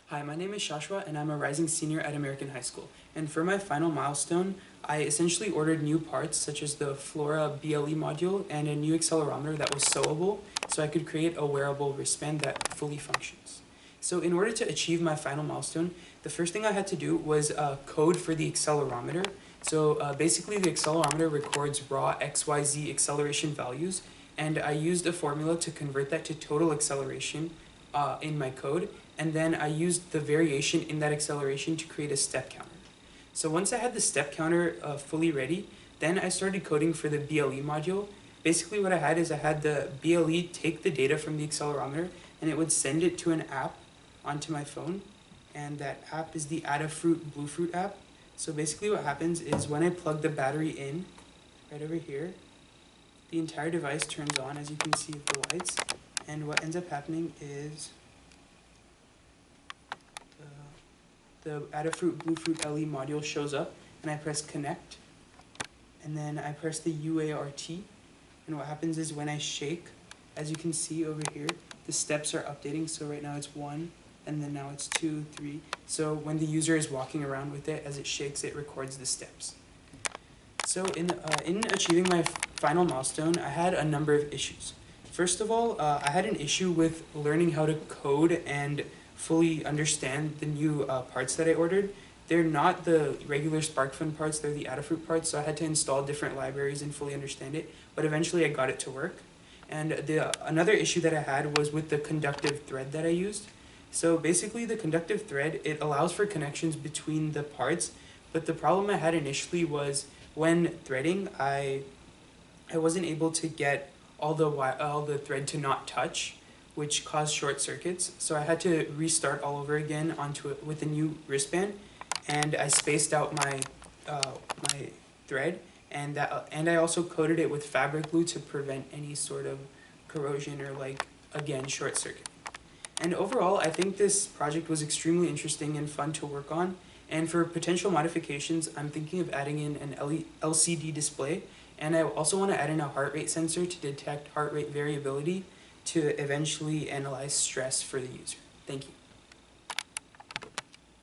Hi, my name is Shashwat and I'm a rising senior at American High School. And for my final milestone, I essentially ordered new parts such as the Flora BLE module and a new accelerometer that was sewable so I could create a wearable wristband that fully functions. So in order to achieve my final milestone, the first thing I had to do was code for the accelerometer. So basically the accelerometer records raw XYZ acceleration values, and I used a formula to convert that to total acceleration in my code, and then I used the variation in that acceleration to create a step counter. So once I had the step counter fully ready, then I started coding for the BLE module. Basically what I had is I had the BLE take the data from the accelerometer and it would send it to an app onto my phone, and that app is the Adafruit Bluefruit app. So basically what happens is when I plug the battery in, right over here, the entire device turns on, as you can see with the lights, and what ends up happening is the Adafruit Bluefruit LE module shows up, and I press connect, and then I press the UART, and what happens is when I shake, as you can see over here, the steps are updating. So right now it's 1, and then now it's 2, 3. So when the user is walking around with it, as it shakes, it records the steps. So in achieving my final milestone, I had a number of issues. First of all, I had an issue with learning how to code and fully understand the new parts that I ordered. They're not the regular SparkFun parts, they're the Adafruit parts, so I had to install different libraries and fully understand it, but eventually I got it to work. And another issue that I had was with the conductive thread that I used. So basically the conductive thread, it allows for connections between the parts, but the problem I had initially was when threading, I wasn't able to get all the thread to not touch, which caused short circuits. So I had to restart all over again with a new wristband, and I spaced out my my thread, and I also coated it with fabric glue to prevent any sort of corrosion or again short circuit. And overall, I think this project was extremely interesting and fun to work on. And for potential modifications, I'm thinking of adding in an LCD display, and I also want to add in a heart rate sensor to detect heart rate variability to eventually analyze stress for the user. Thank you.